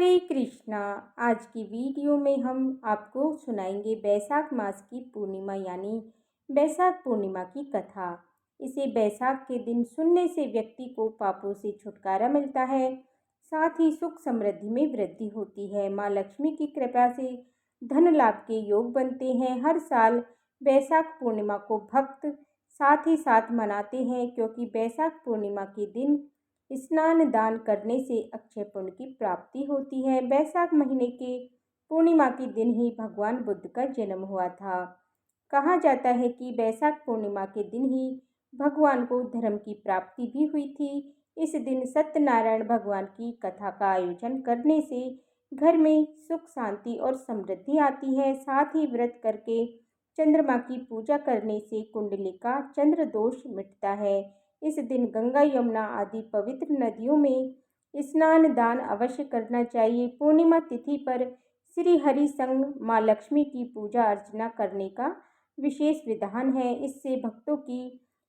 हरे कृष्णा। आज की वीडियो में हम आपको सुनाएंगे बैसाख मास की पूर्णिमा यानी बैसाख पूर्णिमा की कथा। इसे बैसाख के दिन सुनने से व्यक्ति को पापों से छुटकारा मिलता है, साथ ही सुख समृद्धि में वृद्धि होती है। माँ लक्ष्मी की कृपा से धन लाभ के योग बनते हैं। हर साल बैसाख पूर्णिमा को भक्त साथ ही साथ मनाते हैं, क्योंकि बैसाख पूर्णिमा के दिन स्नान दान करने से अक्षय पुण्य की प्राप्ति होती है। बैसाख महीने के पूर्णिमा के दिन ही भगवान बुद्ध का जन्म हुआ था। कहा जाता है कि बैसाख पूर्णिमा के दिन ही भगवान को धर्म की प्राप्ति भी हुई थी। इस दिन सत्यनारायण भगवान की कथा का आयोजन करने से घर में सुख शांति और समृद्धि आती है। साथ ही व्रत करके चंद्रमा की पूजा करने से कुंडली का चंद्र दोष मिटता है। इस दिन गंगा यमुना आदि पवित्र नदियों में स्नान दान अवश्य करना चाहिए। पूर्णिमा तिथि पर श्री हरि संग माँ लक्ष्मी की पूजा अर्चना करने का विशेष विधान है। इससे भक्तों की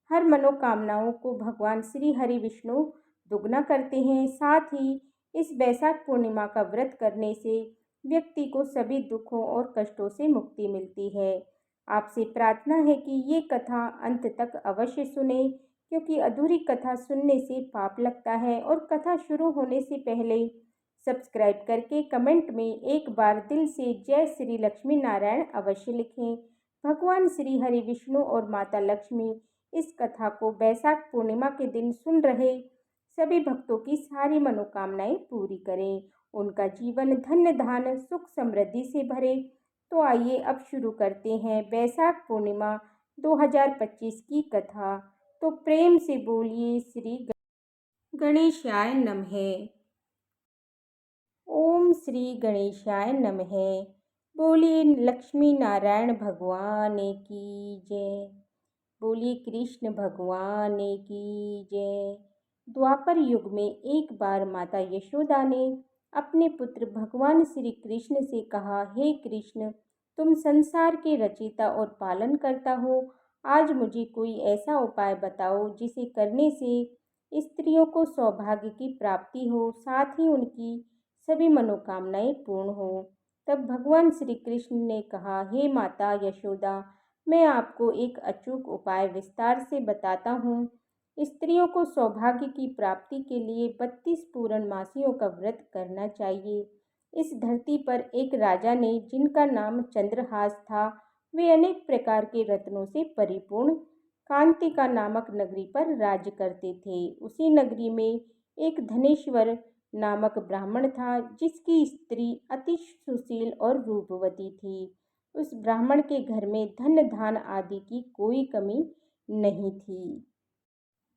हर मनोकामनाओं को भगवान श्री हरि विष्णु दुगना करते हैं। साथ ही इस बैसाख पूर्णिमा का व्रत करने से व्यक्ति को सभी दुखों और कष्टों से मुक्ति मिलती है। आपसे प्रार्थना है कि ये कथा अंत तक अवश्य सुने, क्योंकि अधूरी कथा सुनने से पाप लगता है। और कथा शुरू होने से पहले सब्सक्राइब करके कमेंट में एक बार दिल से जय श्री लक्ष्मी नारायण अवश्य लिखें। भगवान श्री हरि विष्णु और माता लक्ष्मी इस कथा को बैसाख पूर्णिमा के दिन सुन रहे सभी भक्तों की सारी मनोकामनाएं पूरी करें, उनका जीवन धन्य धान्य सुख समृद्धि से भरे। तो आइए अब शुरू करते हैं बैसाख पूर्णिमा 2025 की कथा। तो प्रेम से बोलिए श्री गणेशाय नमः। ओम श्री गणेशाय नमः। बोलिए लक्ष्मी नारायण भगवान की जय। बोलिए कृष्ण भगवान की जय। द्वापर युग में एक बार माता यशोदा ने अपने पुत्र भगवान श्री कृष्ण से कहा, हे कृष्ण, तुम संसार के रचयिता और पालन करता हो। आज मुझे कोई ऐसा उपाय बताओ जिसे करने से स्त्रियों को सौभाग्य की प्राप्ति हो, साथ ही उनकी सभी मनोकामनाएं पूर्ण हो। तब भगवान श्री कृष्ण ने कहा, हे माता यशोदा, मैं आपको एक अचूक उपाय विस्तार से बताता हूँ। स्त्रियों को सौभाग्य की प्राप्ति के लिए 32 पूर्णमासियों का व्रत करना चाहिए। इस धरती पर एक राजा ने, जिनका नाम चंद्रहास था, वे अनेक प्रकार के रत्नों से परिपूर्ण कांतिका नामक नगरी पर राज्य करते थे। उसी नगरी में एक धनेश्वर नामक ब्राह्मण था, जिसकी स्त्री अति सुशील और रूपवती थी। उस ब्राह्मण के घर में धन धान आदि की कोई कमी नहीं थी,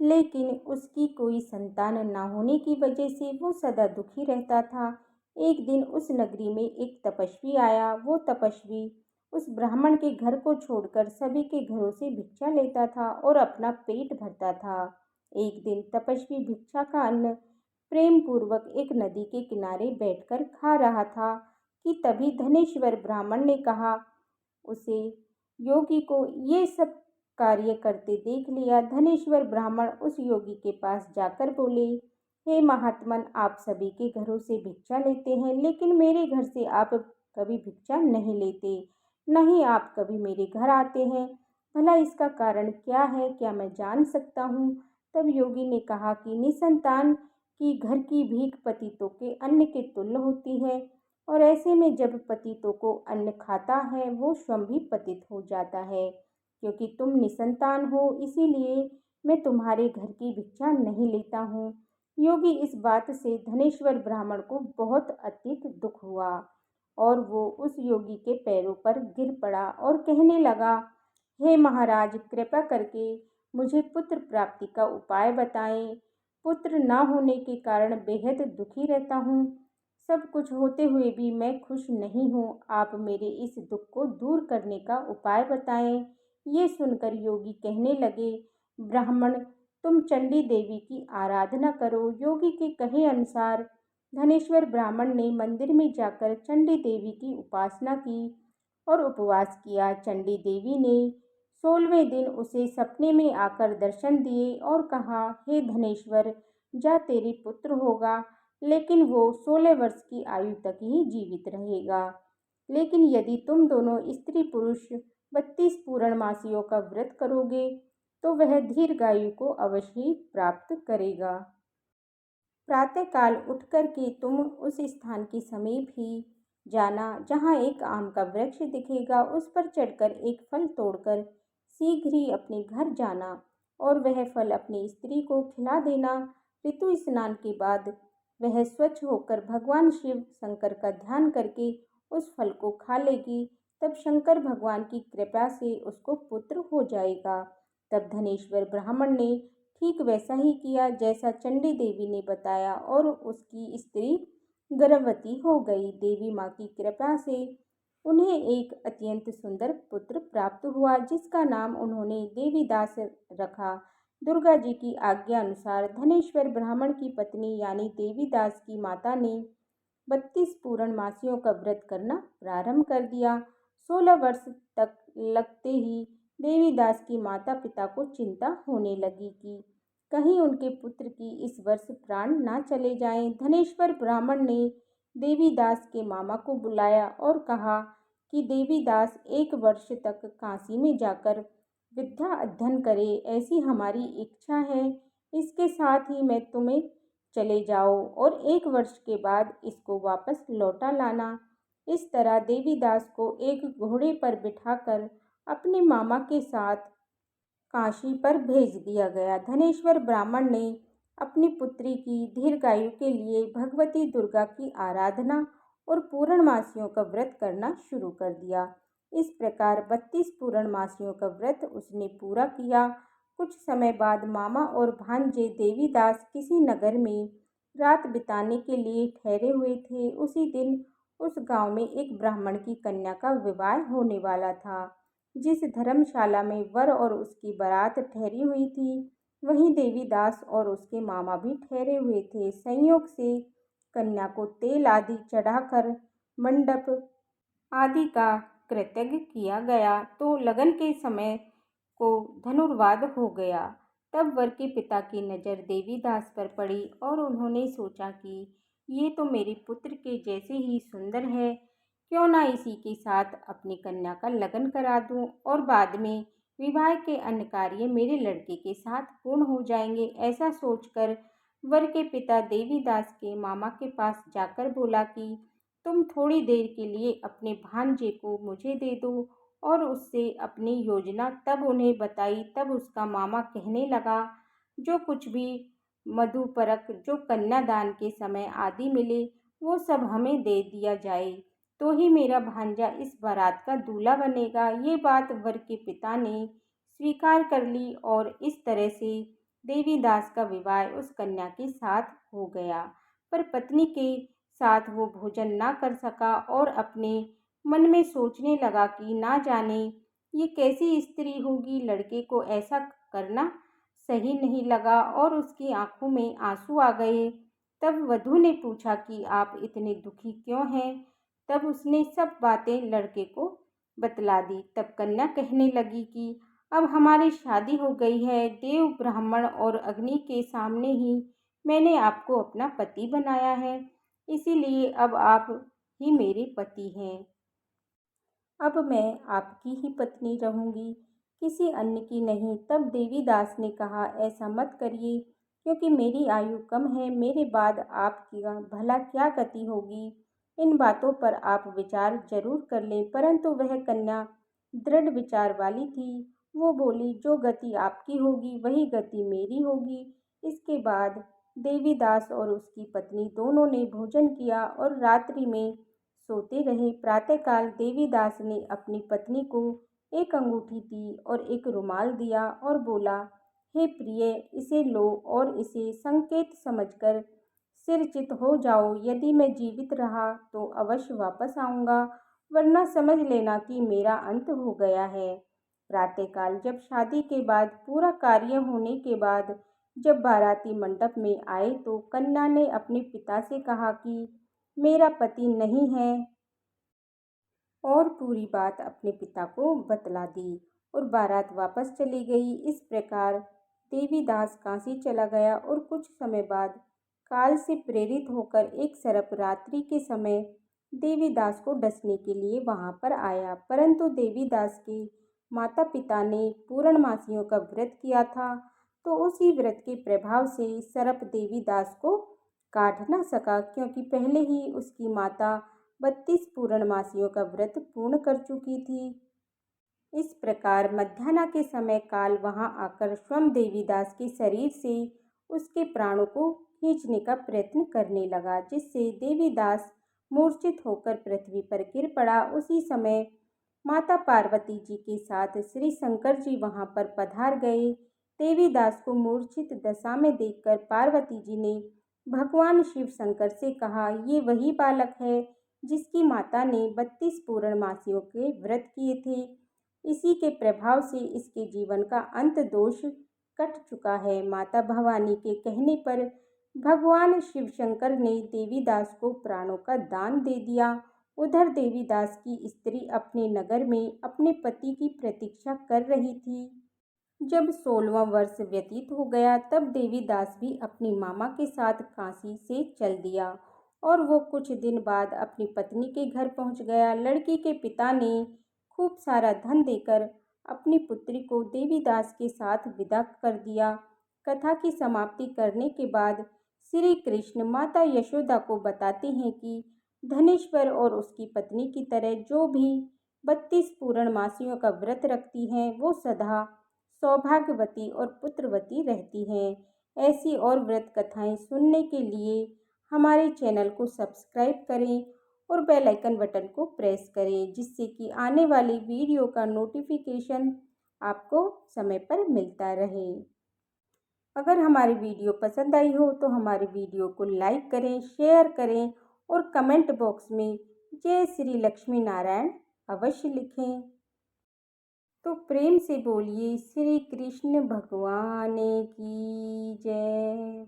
लेकिन उसकी कोई संतान न होने की वजह से वो सदा दुखी रहता था। एक दिन उस नगरी में एक तपस्वी आया। वो तपस्वी उस ब्राह्मण के घर को छोड़कर सभी के घरों से भिक्षा लेता था और अपना पेट भरता था। एक दिन तपस्वी भिक्षा का अन्न प्रेम पूर्वक एक नदी के किनारे बैठकर खा रहा था कि तभी धनेश्वर ब्राह्मण ने कहा, उसे योगी को ये सब कार्य करते देख लिया। धनेश्वर ब्राह्मण उस योगी के पास जाकर बोले, हे महात्मन, आप सभी के घरों से भिक्षा लेते हैं, लेकिन मेरे घर से आप कभी भिक्षा नहीं लेते, न ही आप कभी मेरे घर आते हैं। भला इसका कारण क्या है, क्या मैं जान सकता हूँ? तब योगी ने कहा कि निसंतान की घर की भीख पतितों के अन्न के तुल्य होती है, और ऐसे में जब पतितों को अन्न खाता है वो स्वयं भी पतित हो जाता है। क्योंकि तुम निसंतान हो, इसीलिए मैं तुम्हारे घर की भिक्षा नहीं लेता हूँ। योगी इस बात से धनेश्वर ब्राह्मण को बहुत अधिक दुख हुआ और वो उस योगी के पैरों पर गिर पड़ा और कहने लगा, हे महाराज, कृपा करके मुझे पुत्र प्राप्ति का उपाय बताएं। पुत्र न होने के कारण बेहद दुखी रहता हूँ। सब कुछ होते हुए भी मैं खुश नहीं हूँ। आप मेरे इस दुख को दूर करने का उपाय बताएं। ये सुनकर योगी कहने लगे, ब्राह्मण, तुम चंडी देवी की आराधना करो। योगी के कहे अनुसार धनेश्वर ब्राह्मण ने मंदिर में जाकर चंडी देवी की उपासना की और उपवास किया। चंडी देवी ने 16वें दिन उसे सपने में आकर दर्शन दिए और कहा, हे धनेश्वर, जा तेरे पुत्र होगा। लेकिन वो 16 वर्ष की आयु तक ही जीवित रहेगा। लेकिन यदि तुम दोनों स्त्री पुरुष 32 पूर्णमासियों का व्रत करोगे तो वह दीर्घायु को अवश्य ही प्राप्त करेगा। प्रातःकाल उठकर के तुम उस स्थान के समीप ही जाना जहाँ एक आम का वृक्ष दिखेगा, उस पर चढ़कर एक फल तोड़कर शीघ्र ही अपने घर जाना और वह फल अपनी स्त्री को खिला देना। ऋतु स्नान के बाद वह स्वच्छ होकर भगवान शिव शंकर का ध्यान करके उस फल को खा लेगी। तब शंकर भगवान की कृपा से उसको पुत्र हो जाएगा। तब धनेश्वर ब्राह्मण ने ठीक वैसा ही किया जैसा चंडी देवी ने बताया और उसकी स्त्री गर्भवती हो गई। देवी माँ की कृपा से उन्हें एक अत्यंत सुंदर पुत्र प्राप्त हुआ जिसका नाम उन्होंने देवीदास रखा। दुर्गा जी की आज्ञा अनुसार धनेश्वर ब्राह्मण की पत्नी यानी देवीदास की माता ने 32 पूर्णमासियों का व्रत करना प्रारंभ कर दिया। 16 वर्ष तक लगते ही देवीदास की माता पिता को चिंता होने लगी कि कहीं उनके पुत्र की इस वर्ष प्राण ना चले जाएं। धनेश्वर ब्राह्मण ने देवीदास के मामा को बुलाया और कहा कि देवीदास 1 वर्ष तक काशी में जाकर विद्या अध्ययन करे, ऐसी हमारी इच्छा है। इसके साथ ही मैं तुम्हें चले जाओ और 1 वर्ष के बाद इसको वापस लौटा लाना। इस तरह देवीदास को एक घोड़े पर बिठाकर अपने मामा के साथ काशी पर भेज दिया गया। धनेश्वर ब्राह्मण ने अपनी पुत्री की दीर्घायु के लिए भगवती दुर्गा की आराधना और पूर्णमासियों का व्रत करना शुरू कर दिया। इस प्रकार 32 पूर्णमासियों का व्रत उसने पूरा किया। कुछ समय बाद मामा और भांजे देवीदास किसी नगर में रात बिताने के लिए ठहरे हुए थे। उसी दिन उस गांव में एक ब्राह्मण की कन्या का विवाह होने वाला था। जिस धर्मशाला में वर और उसकी बारात ठहरी हुई थी, वहीं देवीदास और उसके मामा भी ठहरे हुए थे। संयोग से कन्या को तेल आदि चढ़ाकर मंडप आदि का कृतज्ञ किया गया तो लगन के समय को धनुर्वाद हो गया। तब वर के पिता की नज़र देवीदास पर पड़ी और उन्होंने सोचा कि ये तो मेरे पुत्र के जैसे ही सुंदर है, क्यों ना इसी के साथ अपनी कन्या का लगन करा दूं और बाद में विवाह के अन्य कार्य मेरे लड़के के साथ पूर्ण हो जाएंगे। ऐसा सोचकर वर के पिता देवीदास के मामा के पास जाकर बोला कि तुम थोड़ी देर के लिए अपने भांजे को मुझे दे दो और उससे अपनी योजना तब उन्हें बताई। तब उसका मामा कहने लगा, जो कुछ भी मधुपरक जो कन्यादान के समय आदि मिले वो सब हमें दे दिया जाए तो ही मेरा भांजा इस बारात का दूल्हा बनेगा। ये बात वर के पिता ने स्वीकार कर ली और इस तरह से देवीदास का विवाह उस कन्या के साथ हो गया। पर पत्नी के साथ वो भोजन ना कर सका और अपने मन में सोचने लगा कि ना जाने ये कैसी स्त्री होगी, लड़के को ऐसा करना सही नहीं लगा और उसकी आंखों में आंसू आ गए। तब वधू ने पूछा कि आप इतने दुखी क्यों हैं। तब उसने सब बातें लड़के को बतला दी। तब कन्या कहने लगी कि अब हमारी शादी हो गई है, देव ब्राह्मण और अग्नि के सामने ही मैंने आपको अपना पति बनाया है, इसीलिए अब आप ही मेरे पति हैं। अब मैं आपकी ही पत्नी रहूंगी, किसी अन्य की नहीं। तब देवीदास ने कहा, ऐसा मत करिए, क्योंकि मेरी आयु कम है, मेरे बाद आपकी भला क्या गति होगी। इन बातों पर आप विचार जरूर कर लें। परंतु वह कन्या दृढ़ विचार वाली थी। वो बोली, जो गति आपकी होगी वही गति मेरी होगी। इसके बाद देवीदास और उसकी पत्नी दोनों ने भोजन किया और रात्रि में सोते रहे। प्रातःकाल देवीदास ने अपनी पत्नी को एक अंगूठी दी और एक रुमाल दिया और बोला, हे प्रिय, इसे लो और इसे संकेत समझकर सिरचित हो जाओ। यदि मैं जीवित रहा तो अवश्य वापस आऊँगा, वरना समझ लेना कि मेरा अंत हो गया है। प्रातःकाल जब शादी के बाद पूरा कार्य होने के बाद जब बाराती मंडप में आए तो कन्या ने अपने पिता से कहा कि मेरा पति नहीं है और पूरी बात अपने पिता को बतला दी और बारात वापस चली गई। इस प्रकार देवीदास काशी चला गया और कुछ समय बाद काल से प्रेरित होकर एक सर्प रात्रि के समय देवीदास को डसने के लिए वहां पर आया, परंतु देवीदास के माता पिता ने पूर्णमासियों का व्रत किया था, तो उसी व्रत के प्रभाव से सर्प देवीदास को काट न सका, क्योंकि पहले ही उसकी माता 32 पूर्णमासियों का व्रत पूर्ण कर चुकी थी। इस प्रकार मध्याह्न के समय काल वहां आकर स्वयं देवीदास के शरीर से उसके प्राणों को खींचने का प्रयत्न करने लगा, जिससे देवीदास मूर्छित होकर पृथ्वी पर गिर पड़ा। उसी समय माता पार्वती जी के साथ श्री शंकर जी वहां पर पधार गए। देवीदास को मूर्छित दशा में देखकर पार्वती जी ने भगवान शिव शंकर से कहा, ये वही बालक है जिसकी माता ने 32 पूर्णमासियों के व्रत किए थे। इसी के प्रभाव से इसके जीवन का अंत दोष कट चुका है। माता भवानी के कहने पर भगवान शिव शंकर ने देवीदास को प्राणों का दान दे दिया। उधर देवीदास की स्त्री अपने नगर में अपने पति की प्रतीक्षा कर रही थी। जब 16वां वर्ष व्यतीत हो गया, तब देवीदास भी अपनी मामा के साथ काशी से चल दिया और वो कुछ दिन बाद अपनी पत्नी के घर पहुंच गया। लड़की के पिता ने खूब सारा धन देकर अपनी पुत्री को देवीदास के साथ विदा कर दिया। कथा की समाप्ति करने के बाद श्री कृष्ण माता यशोदा को बताते हैं कि धनेश्वर और उसकी पत्नी की तरह जो भी 32 पूर्णमासियों का व्रत रखती हैं, वो सदा सौभाग्यवती और पुत्रवती रहती हैं। ऐसी और व्रत कथाएं सुनने के लिए हमारे चैनल को सब्सक्राइब करें और बेल आइकन बटन को प्रेस करें, जिससे कि आने वाली वीडियो का नोटिफिकेशन आपको समय पर मिलता रहे। अगर हमारी वीडियो पसंद आई हो तो हमारी वीडियो को लाइक करें, शेयर करें और कमेंट बॉक्स में जय श्री लक्ष्मी नारायण अवश्य लिखें। तो प्रेम से बोलिए श्री कृष्ण भगवान की जय,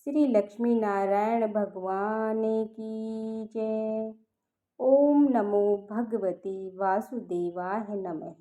श्री लक्ष्मी नारायण भगवान की जय। ओम नमो भगवते वासुदेवाय नमः।